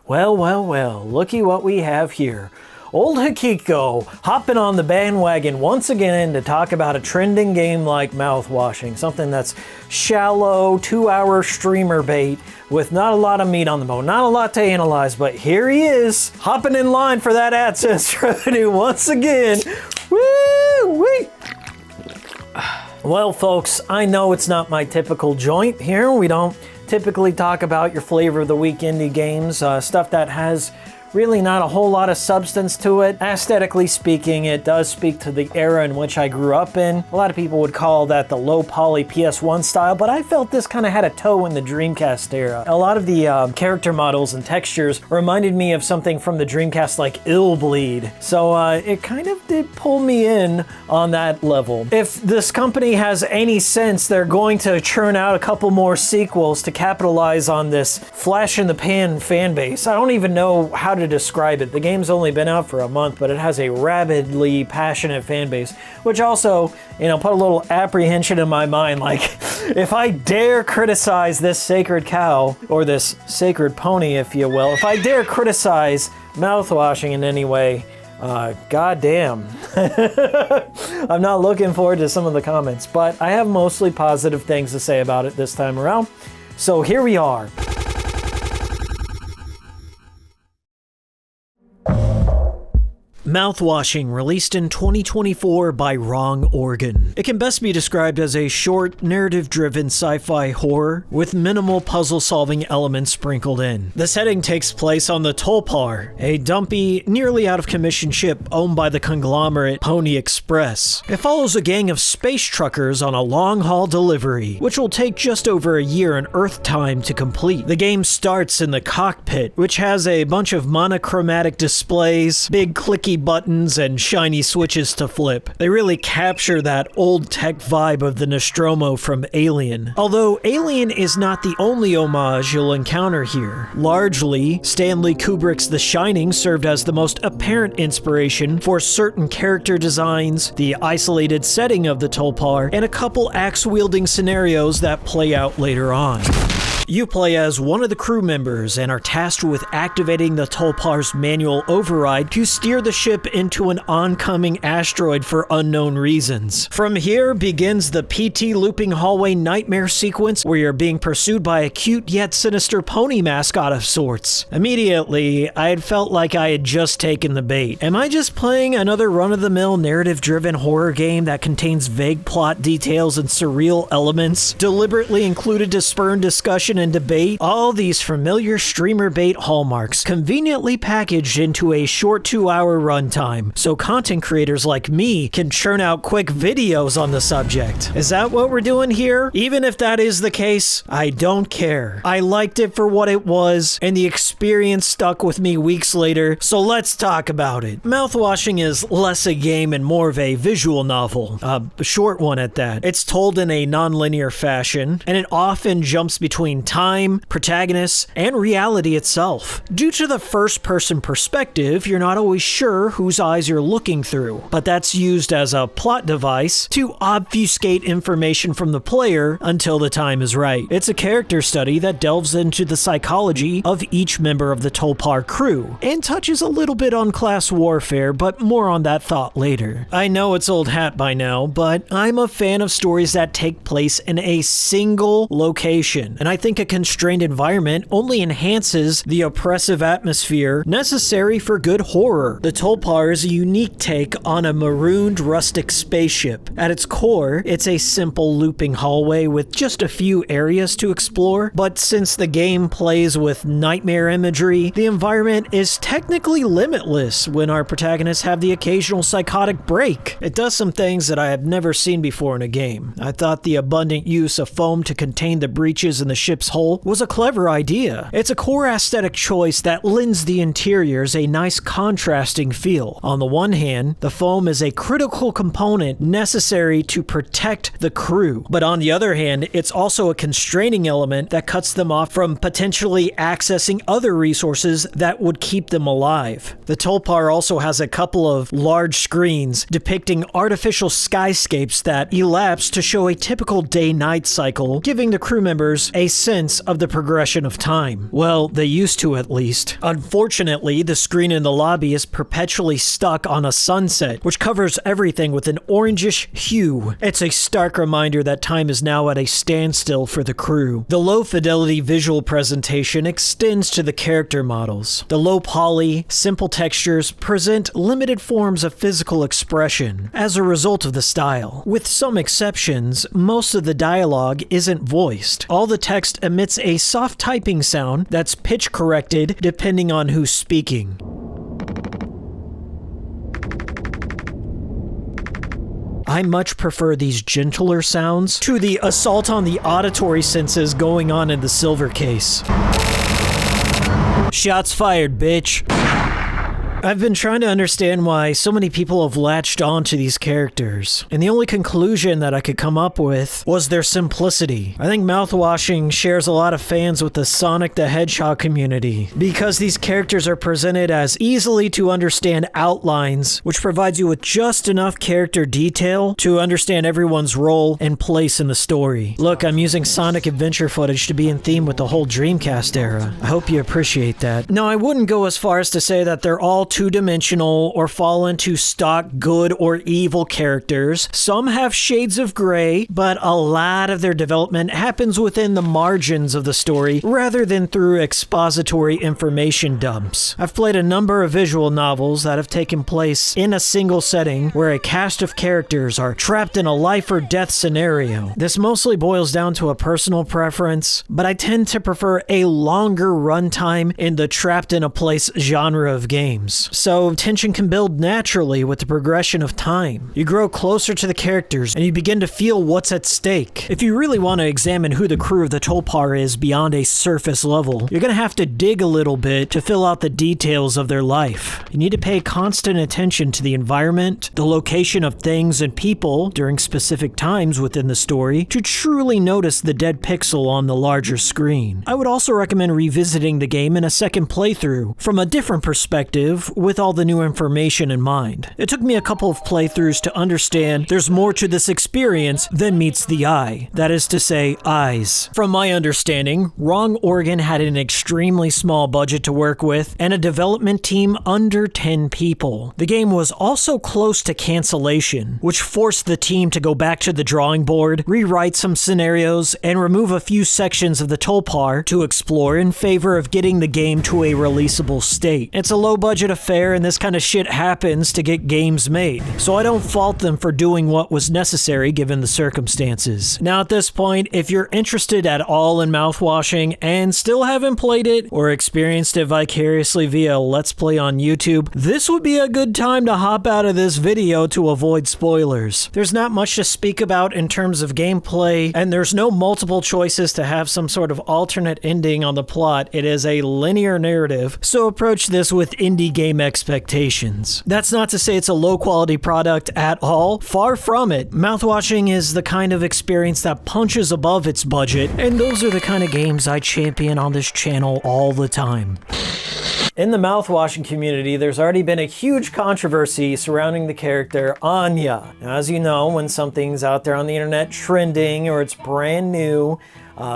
Well, well, well, looky what we have here. Old Hikiko hopping on the bandwagon once again to talk about a trending game like Mouthwashing, something that's shallow, 2-hour streamer bait with not a lot of meat on the bone, not a lot to analyze, but here he is, hopping in line for that AdSense revenue once again. Woo-wee! Well, folks, I know it's not my typical joint here. We don't typically talk about your flavor of the week indie games, stuff that has really not a whole lot of substance to it. Aesthetically speaking, it does speak to the era in which I grew up in. A lot of people would call that the low poly PS1 style, but I felt this kind of had a toe in the Dreamcast era. A lot of the character models and textures reminded me of something from the Dreamcast like Illbleed. So it kind of did pull me in on that level. If this company has any sense, they're going to churn out a couple more sequels to capitalize on this flash in the pan fan base. I don't even know how to describe it. The game's only been out for a month, but it has a rabidly passionate fan base, which also, put a little apprehension in my mind, like, if I dare criticize this sacred cow, or this sacred pony, if you will, if I dare criticize Mouthwashing in any way, goddamn. I'm not looking forward to some of the comments, but I have mostly positive things to say about it this time around. So here we are. Mouthwashing, released in 2024 by Wrong Organ. It can best be described as a short, narrative-driven sci-fi horror with minimal puzzle-solving elements sprinkled in. The setting takes place on the Tulpar, a dumpy, nearly out-of-commission ship owned by the conglomerate Phony Express. It follows a gang of space truckers on a long-haul delivery, which will take just over a year in Earth time to complete. The game starts in the cockpit, which has a bunch of monochromatic displays, big clicky buttons, and shiny switches to flip. They really capture that old tech vibe of the Nostromo from Alien. Although Alien is not the only homage you'll encounter here. Largely, Stanley Kubrick's The Shining served as the most apparent inspiration for certain character designs, the isolated setting of the Tulpar, and a couple axe-wielding scenarios that play out later on. You play as one of the crew members and are tasked with activating the Tulpar's manual override to steer the ship into an oncoming asteroid for unknown reasons. From here begins the PT looping hallway nightmare sequence where you're being pursued by a cute yet sinister pony mascot of sorts. Immediately, I had felt like I had just taken the bait. Am I just playing another run-of-the-mill narrative-driven horror game that contains vague plot details and surreal elements, deliberately included to spurn discussion and debate? All these familiar streamer bait hallmarks conveniently packaged into a short 2-hour runtime, so content creators like me can churn out quick videos on the subject. Is that what we're doing here? Even if that is the case, I don't care. I liked it for what it was, and the experience stuck with me weeks later, so let's talk about it. Mouthwashing is less a game and more of a visual novel, a short one at that. It's told in a non-linear fashion, and it often jumps between time, protagonists, and reality itself. Due to the first-person perspective, you're not always sure whose eyes you're looking through, but that's used as a plot device to obfuscate information from the player until the time is right. It's a character study that delves into the psychology of each member of the Tulpar crew, and touches a little bit on class warfare, but more on that thought later. I know it's old hat by now, but I'm a fan of stories that take place in a single location, and I think a constrained environment only enhances the oppressive atmosphere necessary for good horror. The Tulpar is a unique take on a marooned rustic spaceship. At its core, it's a simple looping hallway with just a few areas to explore, but since the game plays with nightmare imagery, the environment is technically limitless when our protagonists have the occasional psychotic break. It does some things that I have never seen before in a game. I thought the abundant use of foam to contain the breaches in the ship's hull was a clever idea. It's a core aesthetic choice that lends the interiors a nice contrasting feel. On the one hand, the foam is a critical component necessary to protect the crew, but on the other hand, it's also a constraining element that cuts them off from potentially accessing other resources that would keep them alive. The Tulpar also has a couple of large screens depicting artificial skyscapes that elapse to show a typical day-night cycle, giving the crew members a sense sense of the progression of time. Well, they used to at least. Unfortunately, the screen in the lobby is perpetually stuck on a sunset, which covers everything with an orangish hue. It's a stark reminder that time is now at a standstill for the crew. The low fidelity visual presentation extends to the character models. The low poly, simple textures present limited forms of physical expression as a result of the style. With some exceptions, most of the dialogue isn't voiced. All the text emits a soft typing sound that's pitch corrected depending on who's speaking. I much prefer these gentler sounds to the assault on the auditory senses going on in the silver case. Shots fired, bitch. I've been trying to understand why so many people have latched onto these characters, and the only conclusion that I could come up with was their simplicity. I think Mouthwashing shares a lot of fans with the Sonic the Hedgehog community, because these characters are presented as easily to understand outlines, which provides you with just enough character detail to understand everyone's role and place in the story. Look, I'm using Sonic Adventure footage to be in theme with the whole Dreamcast era. I hope you appreciate that. Now, I wouldn't go as far as to say that they're all two-dimensional or fall into stock good or evil characters. Some have shades of gray, but a lot of their development happens within the margins of the story rather than through expository information dumps. I've played a number of visual novels that have taken place in a single setting where a cast of characters are trapped in a life or death scenario. This mostly boils down to a personal preference, but I tend to prefer a longer runtime in the trapped in a place genre of games. So tension can build naturally with the progression of time. You grow closer to the characters and you begin to feel what's at stake. If you really want to examine who the crew of the Tolpar is beyond a surface level, you're going to have to dig a little bit to fill out the details of their life. You need to pay constant attention to the environment, the location of things and people during specific times within the story to truly notice the dead pixel on the larger screen. I would also recommend revisiting the game in a second playthrough from a different perspective with all the new information in mind. It took me a couple of playthroughs to understand there's more to this experience than meets the eye. That is to say, eyes. From my understanding, Wrong Organ had an extremely small budget to work with and a development team under 10 people. The game was also close to cancellation, which forced the team to go back to the drawing board, rewrite some scenarios, and remove a few sections of the Tolpar to explore in favor of getting the game to a releasable state. It's a low-budget affair, and this kind of shit happens to get games made, so I don't fault them for doing what was necessary given the circumstances. Now at this point, if you're interested at all in Mouthwashing and still haven't played it or experienced it vicariously via Let's Play on YouTube, this would be a good time to hop out of this video to avoid spoilers. There's not much to speak about in terms of gameplay, and there's no multiple choices to have some sort of alternate ending on the plot. It is a linear narrative, so approach this with indie game expectations. That's not to say it's a low quality product at all. Far from it. Mouthwashing is the kind of experience that punches above its budget, and those are the kind of games I champion on this channel all the time. In the mouthwashing community, there's already been a huge controversy surrounding the character Anya. Now, as you know, when something's out there on the internet trending or it's brand new,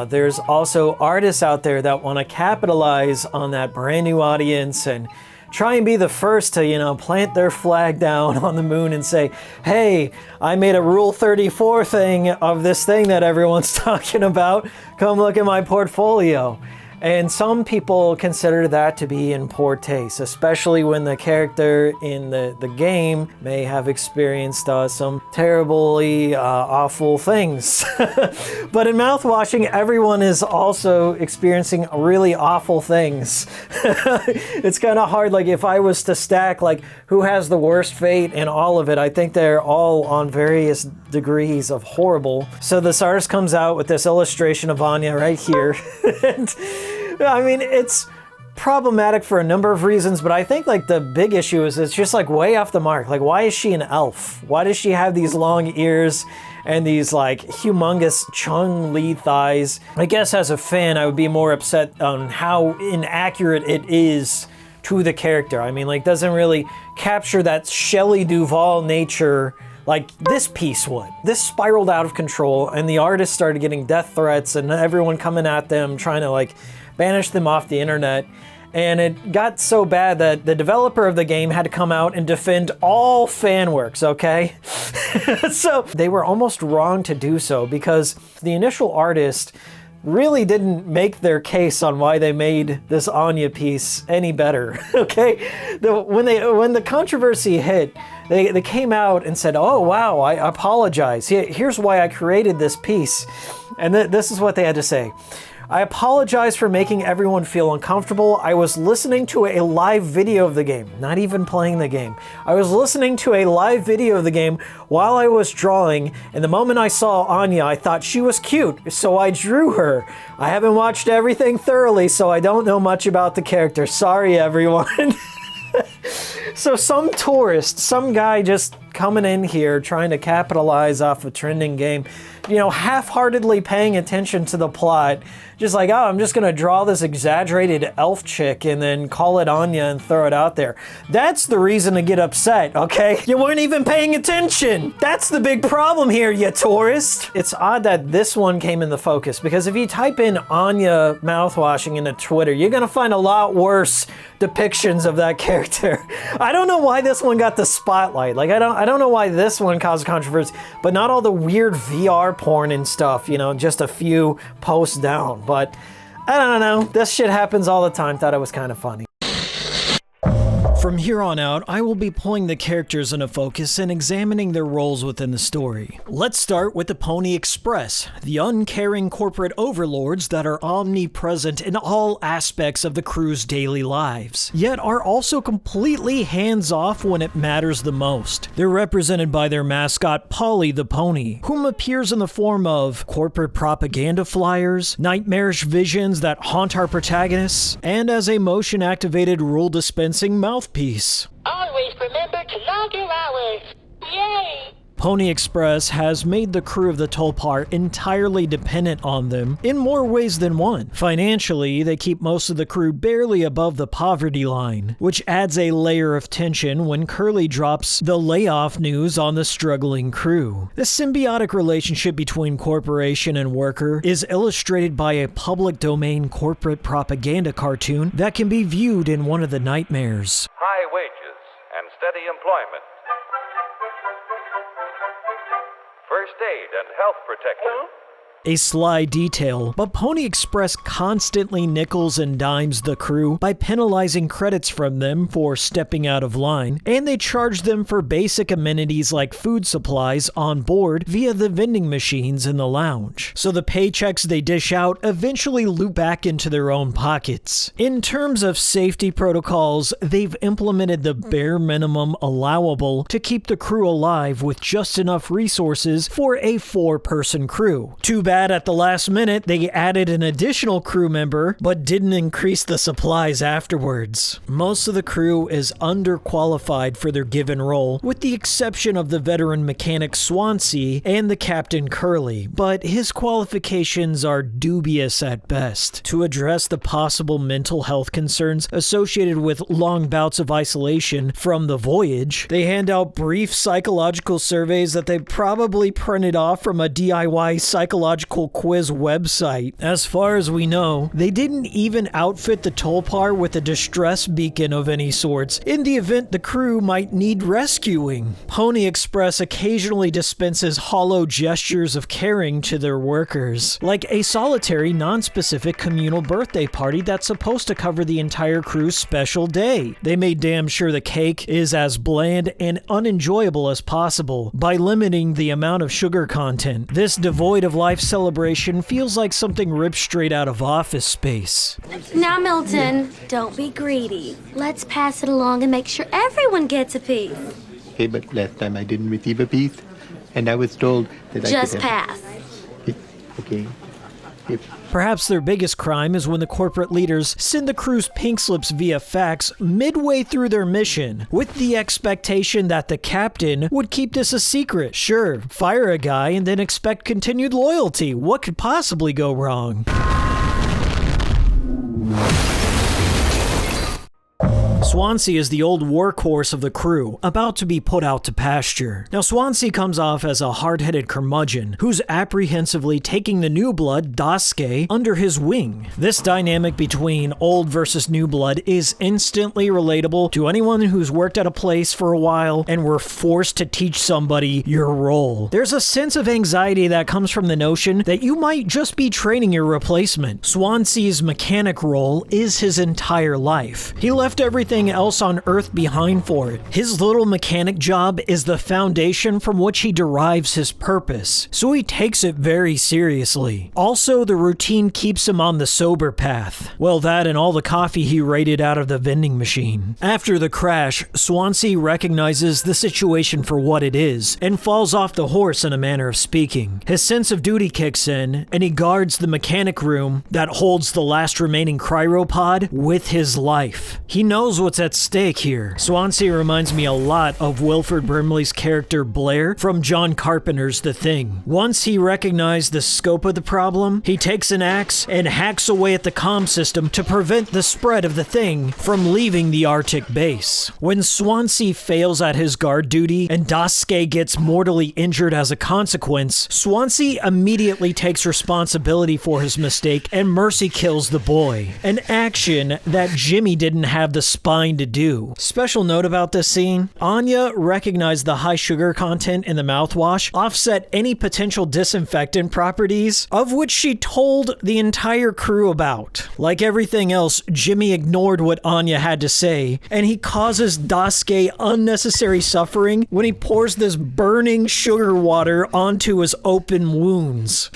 there's also artists out there that want to capitalize on that brand new audience and try and be the first to, plant their flag down on the moon and say, hey, I made a Rule 34 thing of this thing that everyone's talking about. Come look at my portfolio. And some people consider that to be in poor taste, especially when the character in the game may have experienced some terribly awful things. But in Mouthwashing, everyone is also experiencing really awful things. It's kind of hard, like if I was to stack like who has the worst fate in all of it, I think they're all on various degrees of horrible. So this artist comes out with this illustration of Anya right here. And I mean, it's problematic for a number of reasons, but I think like the big issue is it's just like way off the mark. Like, why is she an elf? Why does she have these long ears and these like humongous Chung-Li thighs? I guess as a fan, I would be more upset on how inaccurate it is to the character. I mean, like, doesn't really capture that Shelley Duvall nature Like this piece would. This spiraled out of control, and the artist started getting death threats and everyone coming at them, trying to like banish them off the internet. And it got so bad that the developer of the game had to come out and defend all fan works, okay? So they were almost wrong to do so, because the initial artist really didn't make their case on why they made this Anya piece any better, okay? When the controversy hit, they came out and said, oh wow, I apologize. Here's why I created this piece. And this is what they had to say. I apologize for making everyone feel uncomfortable. I was listening to a live video of the game, not even playing the game. I was listening to a live video of the game while I was drawing, and the moment I saw Anya, I thought she was cute, so I drew her. I haven't watched everything thoroughly, so I don't know much about the character. Sorry, everyone. So some tourist, some guy just coming in here trying to capitalize off a trending game, you know, half-heartedly paying attention to the plot, just like, oh, I'm just gonna draw this exaggerated elf chick and then call it Anya and throw it out there. That's the reason to get upset, okay? You weren't even paying attention. That's the big problem here, you tourist. It's odd that this one came in the focus, because if you type in Anya mouthwashing into Twitter, you're gonna find a lot worse depictions of that character. I don't know why this one got the spotlight. Like, I don't know why this one caused controversy, but not all the weird VR porn and stuff, you know, just a few posts down. But I don't know, this shit happens all the time. Thought it was kind of funny. From here on out, I will be pulling the characters into focus and examining their roles within the story. Let's start with the Phony Express, the uncaring corporate overlords that are omnipresent in all aspects of the crew's daily lives, yet are also completely hands-off when it matters the most. They're represented by their mascot Polly the Pony, whom appears in the form of corporate propaganda flyers, nightmarish visions that haunt our protagonists, and as a motion-activated rule-dispensing mouthpiece. Always remember to log your hours. Yay! Phony Express has made the crew of the Tulpar entirely dependent on them in more ways than one. Financially, they keep most of the crew barely above the poverty line, which adds a layer of tension when Curly drops the layoff news on the struggling crew. The symbiotic relationship between corporation and worker is illustrated by a public domain corporate propaganda cartoon that can be viewed in one of the nightmares. High wages and steady employment. First aid and health protection. A sly detail, but Phony Express constantly nickels and dimes the crew by penalizing credits from them for stepping out of line, and they charge them for basic amenities like food supplies on board via the vending machines in the lounge. So the paychecks they dish out eventually loop back into their own pockets. In terms of safety protocols, they've implemented the bare minimum allowable to keep the crew alive with just enough resources for a 4-person crew. Too bad at the last minute they added an additional crew member, but didn't increase the supplies afterwards. Most of the crew is underqualified for their given role, with the exception of the veteran mechanic Swansea and the Captain Curly, but his qualifications are dubious at best. To address the possible mental health concerns associated with long bouts of isolation from the voyage, they hand out brief psychological surveys that they probably printed off from a DIY psychological quiz website. As far as we know, they didn't even outfit the Tulpar with a distress beacon of any sorts in the event the crew might need rescuing. Phony Express occasionally dispenses hollow gestures of caring to their workers, like a solitary, non-specific communal birthday party that's supposed to cover the entire crew's special day. They made damn sure the cake is as bland and unenjoyable as possible by limiting the amount of sugar content. This devoid of life celebration feels like something ripped straight out of Office Space. Now, Milton, don't be greedy. Let's pass it along and make sure everyone gets a piece. Okay, but last time I didn't receive a piece, and I was told that Just I could pass. Okay. Perhaps their biggest crime is when the corporate leaders send the crew's pink slips via fax midway through their mission, with the expectation that the captain would keep this a secret. Sure, fire a guy and then expect continued loyalty. What could possibly go wrong? Swansea is the old workhorse of the crew, about to be put out to pasture. Now, Swansea comes off as a hard-headed curmudgeon who's apprehensively taking the new blood, Daisuke, under his wing. This dynamic between old versus new blood is instantly relatable to anyone who's worked at a place for a while and were forced to teach somebody your role. There's a sense of anxiety that comes from the notion that you might just be training your replacement. Swansea's mechanic role is his entire life. He left everything else on Earth behind for it. His little mechanic job is the foundation from which he derives his purpose, so he takes it very seriously. Also, the routine keeps him on the sober path. Well, that and all the coffee he raided out of the vending machine. After the crash, Swansea recognizes the situation for what it is and falls off the horse in a manner of speaking. His sense of duty kicks in, and he guards the mechanic room that holds the last remaining cryopod with his life. He knows what's at stake here. Swansea reminds me a lot of Wilford Brimley's character Blair from John Carpenter's The Thing. Once he recognized the scope of the problem, he takes an axe and hacks away at the comm system to prevent the spread of the thing from leaving the Arctic base. When Swansea fails at his guard duty and Daisuke gets mortally injured as a consequence, Swansea immediately takes responsibility for his mistake and mercy kills the boy, an action that Jimmy didn't have the spine to do. Special note about this scene, Anya recognized the high sugar content in the mouthwash offset any potential disinfectant properties, of which she told the entire crew about. Like everything else, Jimmy ignored what Anya had to say, and he causes Daisuke unnecessary suffering when he pours this burning sugar water onto his open wounds.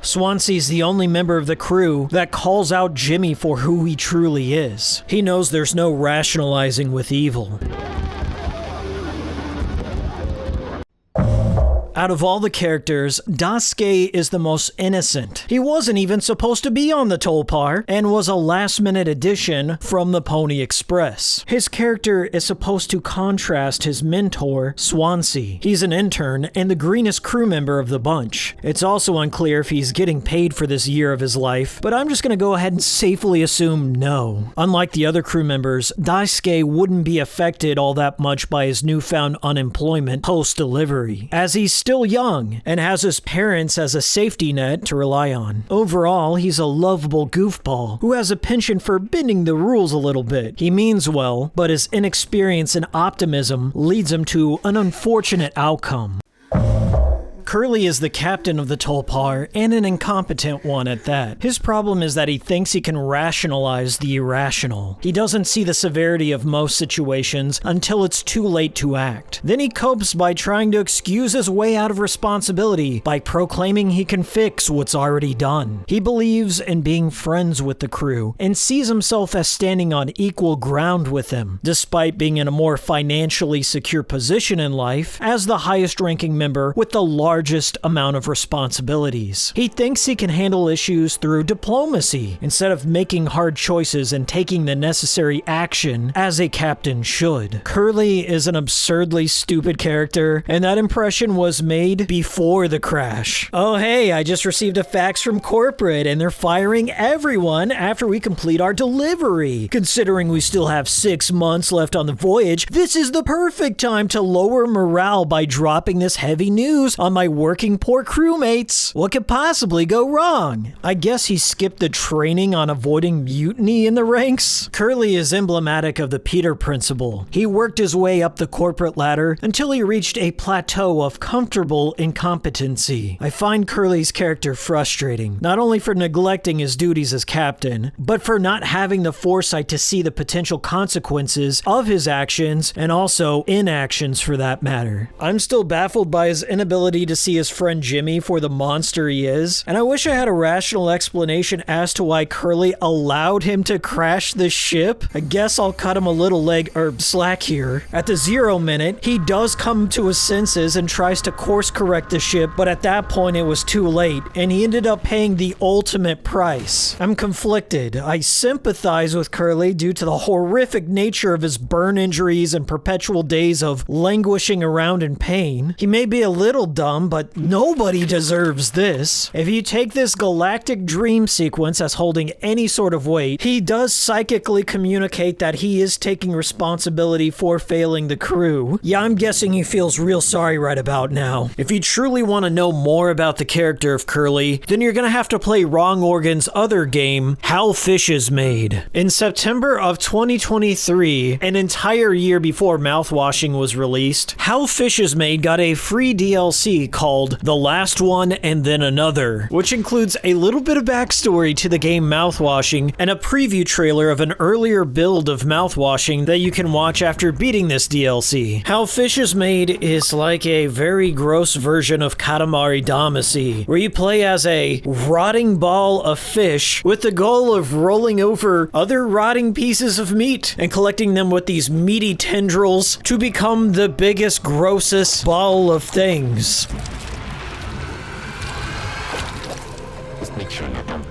Swansea's the only member of the crew that calls out Jimmy for who he truly is. He knows there's no rationalizing with evil. Out of all the characters, Daisuke is the most innocent. He wasn't even supposed to be on the Tolpar and was a last-minute addition from the Pony Express. His character is supposed to contrast his mentor, Swansea. He's an intern and the greenest crew member of the bunch. It's also unclear if he's getting paid for this year of his life, but I'm just gonna go ahead and safely assume no. Unlike the other crew members, Daisuke wouldn't be affected all that much by his newfound unemployment post-delivery, as he's still young and has his parents as a safety net to rely on. Overall, he's a lovable goofball who has a penchant for bending the rules a little bit. He means well, but his inexperience and optimism leads him to an unfortunate outcome. Curly is the captain of the Tolpar, and an incompetent one at that. His problem is that he thinks he can rationalize the irrational. He doesn't see the severity of most situations until it's too late to act. Then he copes by trying to excuse his way out of responsibility by proclaiming he can fix what's already done. He believes in being friends with the crew, and sees himself as standing on equal ground with them, despite being in a more financially secure position in life as the highest-ranking member with the largest amount of responsibilities. He thinks he can handle issues through diplomacy instead of making hard choices and taking the necessary action as a captain should. Curly is an absurdly stupid character, and that impression was made before the crash. Oh hey, I just received a fax from corporate and they're firing everyone after we complete our delivery. Considering we still have 6 months left on the voyage, this is the perfect time to lower morale by dropping this heavy news on my working poor crewmates. What could possibly go wrong? I guess he skipped the training on avoiding mutiny in the ranks. Curly is emblematic of the Peter principle. He worked his way up the corporate ladder until he reached a plateau of comfortable incompetency. I find Curly's character frustrating, not only for neglecting his duties as captain, but for not having the foresight to see the potential consequences of his actions and also inactions for that matter. I'm still baffled by his inability to see his friend Jimmy for the monster he is, and I wish I had a rational explanation as to why Curly allowed him to crash the ship. I guess I'll cut him a little slack here. At the 0 minute, he does come to his senses and tries to course correct the ship, but at that point it was too late, and he ended up paying the ultimate price. I'm conflicted. I sympathize with Curly due to the horrific nature of his burn injuries and perpetual days of languishing around in pain. He may be a little dumb, some, but nobody deserves this. If you take this galactic dream sequence as holding any sort of weight, he does psychically communicate that he is taking responsibility for failing the crew. Yeah, I'm guessing he feels real sorry right about now. If you truly want to know more about the character of Curly, then you're gonna have to play Wrong Organ's other game, How Fish is Made. In September of 2023, an entire year before Mouthwashing was released, How Fish is Made got a free DLC called The Last One and Then Another, which includes a little bit of backstory to the game Mouthwashing and a preview trailer of an earlier build of Mouthwashing that you can watch after beating this DLC. How Fish is Made is like a very gross version of Katamari Damacy, where you play as a rotting ball of fish with the goal of rolling over other rotting pieces of meat and collecting them with these meaty tendrils to become the biggest, grossest ball of things. Just make sure you're done.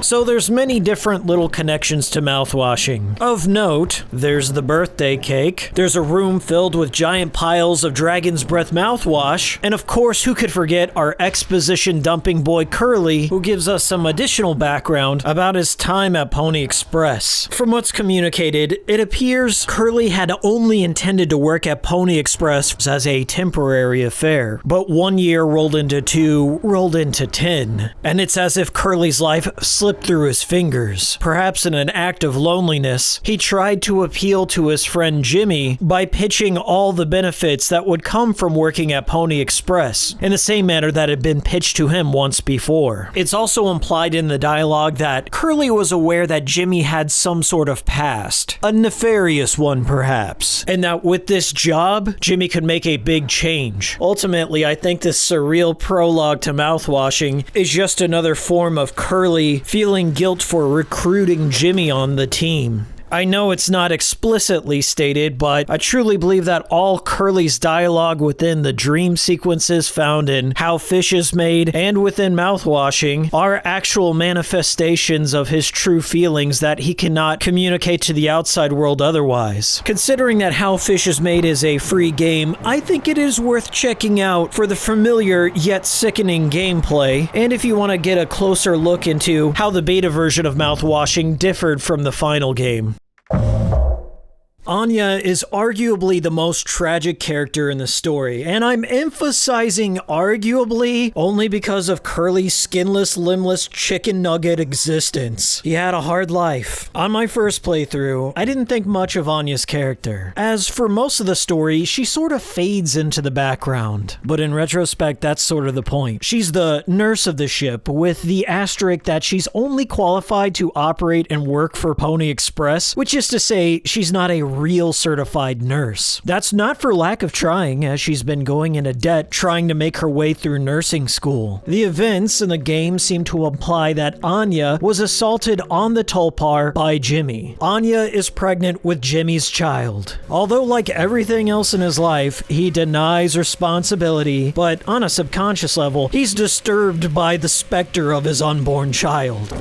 So there's many different little connections to Mouthwashing. Of note, there's the birthday cake, there's a room filled with giant piles of Dragon's Breath mouthwash, and of course, who could forget our exposition dumping boy Curly, who gives us some additional background about his time at Pony Express. From what's communicated, it appears Curly had only intended to work at Pony Express as a temporary affair, but 1 year rolled into 2, rolled into 10, and it's as if Curly's life slipped through his fingers. Perhaps in an act of loneliness, he tried to appeal to his friend Jimmy by pitching all the benefits that would come from working at Pony Express, in the same manner that had been pitched to him once before. It's also implied in the dialogue that Curly was aware that Jimmy had some sort of past, a nefarious one perhaps, and that with this job, Jimmy could make a big change. Ultimately, I think this surreal prologue to Mouthwashing is just another form of Curly feeling guilt for recruiting Jimmy on the team. I know it's not explicitly stated, but I truly believe that all Curly's dialogue within the dream sequences found in How Fish is Made and within Mouthwashing are actual manifestations of his true feelings that he cannot communicate to the outside world otherwise. Considering that How Fish is Made is a free game, I think it is worth checking out for the familiar yet sickening gameplay, and if you want to get a closer look into how the beta version of Mouthwashing differed from the final game. Anya is arguably the most tragic character in the story, and I'm emphasizing arguably only because of Curly's skinless, limbless chicken nugget existence. He had a hard life. On my first playthrough, I didn't think much of Anya's character. As for most of the story, she sort of fades into the background. But in retrospect, that's sort of the point. She's the nurse of the ship, with the asterisk that she's only qualified to operate and work for Pony Express, which is to say, she's not a real certified nurse. That's not for lack of trying, as she's been going into debt trying to make her way through nursing school. The events in the game seem to imply that Anya was assaulted on the Tulpar by Jimmy. Anya is pregnant with Jimmy's child. Although, like everything else in his life, he denies responsibility, but on a subconscious level, he's disturbed by the specter of his unborn child.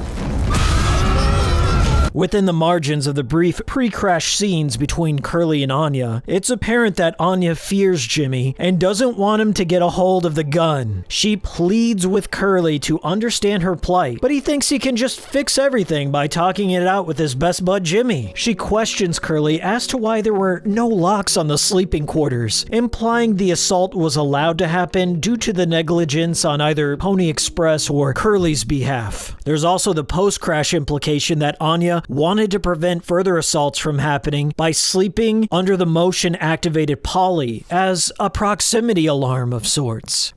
Within the margins of the brief pre-crash scenes between Curly and Anya, it's apparent that Anya fears Jimmy and doesn't want him to get a hold of the gun. She pleads with Curly to understand her plight, but he thinks he can just fix everything by talking it out with his best bud Jimmy. She questions Curly as to why there were no locks on the sleeping quarters, implying the assault was allowed to happen due to the negligence on either Pony Express or Curly's behalf. There's also the post-crash implication that Anya wanted to prevent further assaults from happening by sleeping under the motion-activated Polly as a proximity alarm of sorts.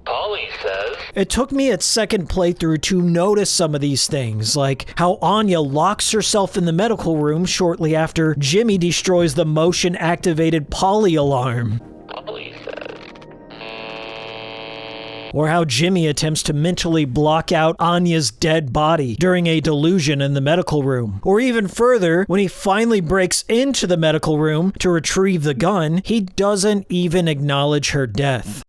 Polly says... It took me a second playthrough to notice some of these things, like how Anya locks herself in the medical room shortly after Jimmy destroys the motion-activated Polly alarm. Polly says... Or how Jimmy attempts to mentally block out Anya's dead body during a delusion in the medical room. Or even further, when he finally breaks into the medical room to retrieve the gun, he doesn't even acknowledge her death.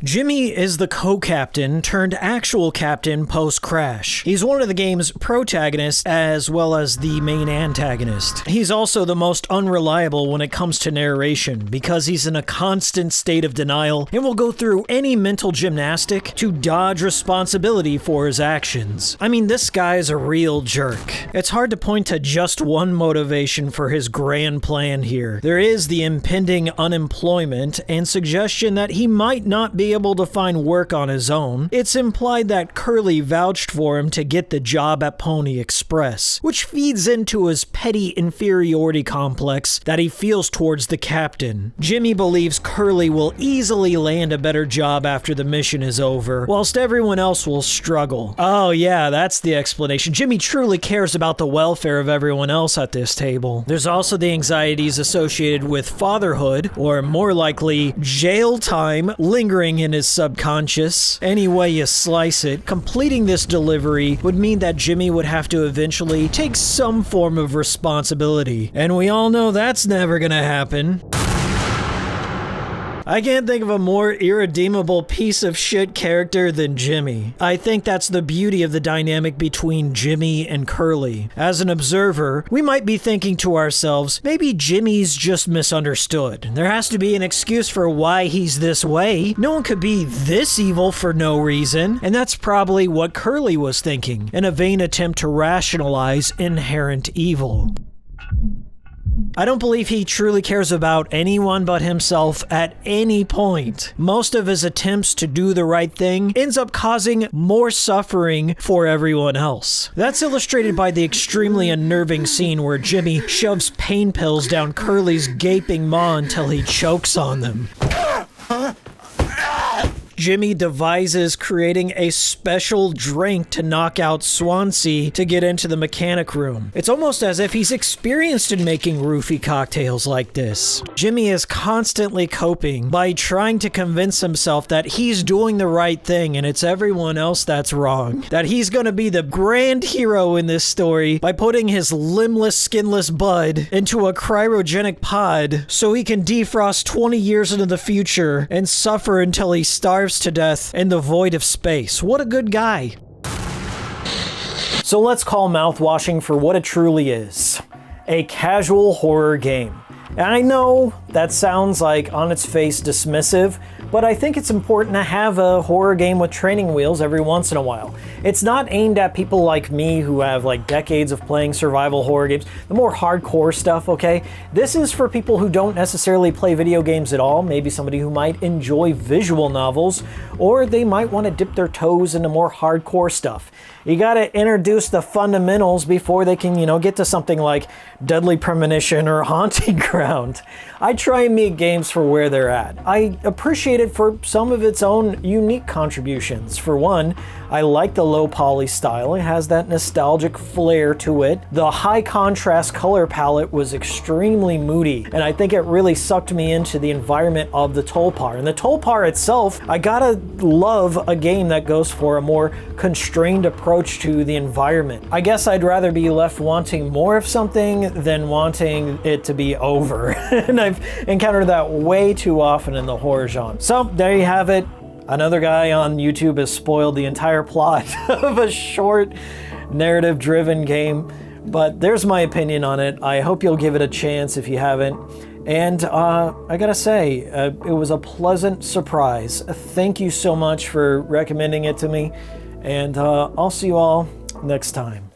Jimmy is the co-captain turned actual captain post-crash. He's one of the game's protagonists as well as the main antagonist. He's also the most unreliable when it comes to narration because he's in a constant state of denial and will go through any mental gymnastic to dodge responsibility for his actions. I mean, this guy's a real jerk. It's hard to point to just one motivation for his grand plan here. There is the impending unemployment and suggestion that he might not be able to find work on his own. It's implied that Curly vouched for him to get the job at Pony Express, which feeds into his petty inferiority complex that he feels towards the captain. Jimmy believes Curly will easily land a better job after the mission is over, whilst everyone else will struggle. Oh yeah, that's the explanation. Jimmy truly cares about the welfare of everyone else at this table. There's also the anxieties associated with fatherhood, or more likely, jail time, lingering in his subconscious. Any way you slice it, completing this delivery would mean that Jimmy would have to eventually take some form of responsibility. And we all know that's never gonna happen. I can't think of a more irredeemable piece of shit character than Jimmy. I think that's the beauty of the dynamic between Jimmy and Curly. As an observer, we might be thinking to ourselves, maybe Jimmy's just misunderstood. There has to be an excuse for why he's this way. No one could be this evil for no reason. And that's probably what Curly was thinking, in a vain attempt to rationalize inherent evil. I don't believe he truly cares about anyone but himself at any point. Most of his attempts to do the right thing ends up causing more suffering for everyone else. That's illustrated by the extremely unnerving scene where Jimmy shoves pain pills down Curly's gaping maw until he chokes on them. Jimmy devises creating a special drink to knock out Swansea to get into the mechanic room. It's almost as if he's experienced in making roofie cocktails like this. Jimmy is constantly coping by trying to convince himself that he's doing the right thing and it's everyone else that's wrong. That he's gonna be the grand hero in this story by putting his limbless, skinless bud into a cryogenic pod so he can defrost 20 years into the future and suffer until he starves to death in the void of space. What a good guy. So let's call Mouthwashing for what it truly is. A casual horror game. And I know that sounds like on its face dismissive, but I think it's important to have a horror game with training wheels every once in a while. It's not aimed at people like me who have like decades of playing survival horror games, the more hardcore stuff, okay? This is for people who don't necessarily play video games at all, maybe somebody who might enjoy visual novels, or they might want to dip their toes into more hardcore stuff. You gotta introduce the fundamentals before they can, get to something like Deadly Premonition or Haunting Ground. I try and meet games for where they're at. I appreciate it for some of its own unique contributions. For one, I like the low poly style. It has that nostalgic flair to it. The high contrast color palette was extremely moody, and I think it really sucked me into the environment of the Tulpar. And the Tulpar itself, I gotta love a game that goes for a more constrained approach to the environment. I guess I'd rather be left wanting more of something than wanting it to be over. And I've encountered that way too often in the horror genre. So there you have it. Another guy on YouTube has spoiled the entire plot of a short narrative-driven game, but there's my opinion on it. I hope you'll give it a chance if you haven't. And I gotta say, it was a pleasant surprise. Thank you so much for recommending it to me, and I'll see you all next time.